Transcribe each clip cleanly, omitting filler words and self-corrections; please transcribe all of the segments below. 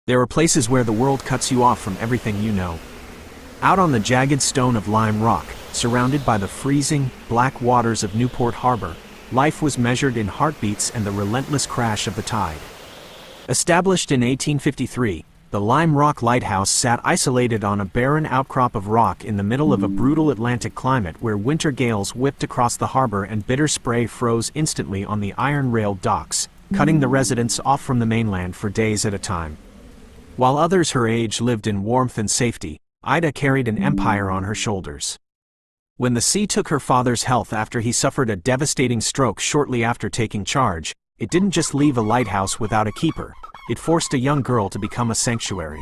There are places where the world cuts you off from everything you know. Out on the jagged stone of Lime Rock, surrounded by the freezing, black waters of Newport Harbor, life was measured in heartbeats and the relentless crash of the tide. Established in 1853, the Lime Rock Lighthouse sat isolated on a barren outcrop of rock in the middle of a brutal Atlantic climate where winter gales whipped across the harbor and bitter spray froze instantly on the iron-railed docks, cutting the residents off from the mainland for days at a time. While others her age lived in warmth and safety, Ida carried an empire on her shoulders. When the sea took her father's health after he suffered a devastating stroke shortly after taking charge, it didn't just leave a lighthouse without a keeper, it forced a young girl to become a sanctuary.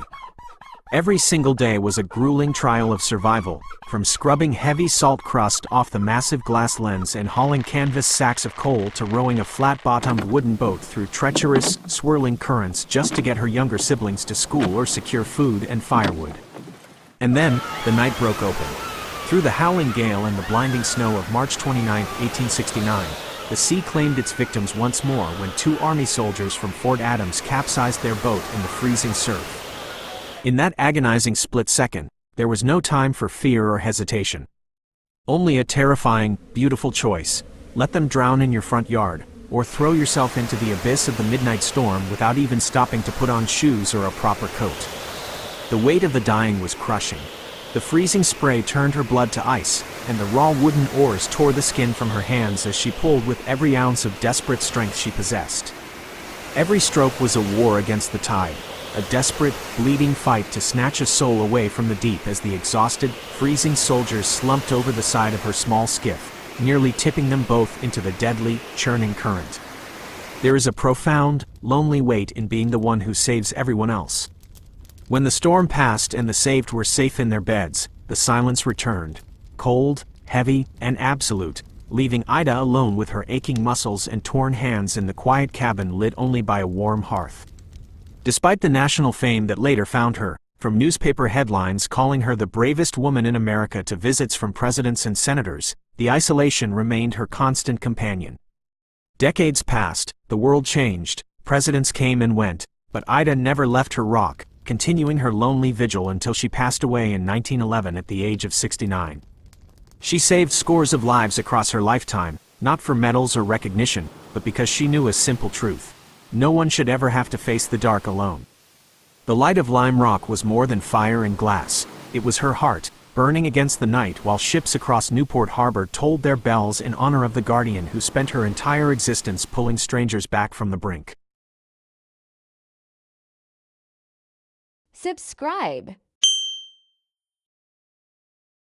Every single day was a grueling trial of survival, from scrubbing heavy salt crust off the massive glass lens and hauling canvas sacks of coal to rowing a flat-bottomed wooden boat through treacherous, swirling currents just to get her younger siblings to school or secure food and firewood. And then, the night broke open. Through the howling gale and the blinding snow of March 29, 1869, the sea claimed its victims once more when two Army soldiers from Fort Adams capsized their boat in the freezing surf. In that agonizing split second, there was no time for fear or hesitation. Only a terrifying, beautiful choice: let them drown in your front yard, or throw yourself into the abyss of the midnight storm without even stopping to put on shoes or a proper coat. The weight of the dying was crushing. The freezing spray turned her blood to ice, and the raw wooden oars tore the skin from her hands as she pulled with every ounce of desperate strength she possessed. Every stroke was a war against the tide, a desperate, bleeding fight to snatch a soul away from the deep as the exhausted, freezing soldiers slumped over the side of her small skiff, nearly tipping them both into the deadly, churning current. There is a profound, lonely weight in being the one who saves everyone else. When the storm passed and the saved were safe in their beds, the silence returned, cold, heavy, and absolute, leaving Ida alone with her aching muscles and torn hands in the quiet cabin lit only by a warm hearth. Despite the national fame that later found her, from newspaper headlines calling her the bravest woman in America to visits from presidents and senators, the isolation remained her constant companion. Decades passed, the world changed, presidents came and went, but Ida never left her rock, continuing her lonely vigil until she passed away in 1911 at the age of 69. She saved scores of lives across her lifetime, not for medals or recognition, but because she knew a simple truth: no one should ever have to face the dark alone. The light of Lime Rock was more than fire and glass. It was her heart, burning against the night while ships across Newport Harbor tolled their bells in honor of the guardian who spent her entire existence pulling strangers back from the brink. Subscribe.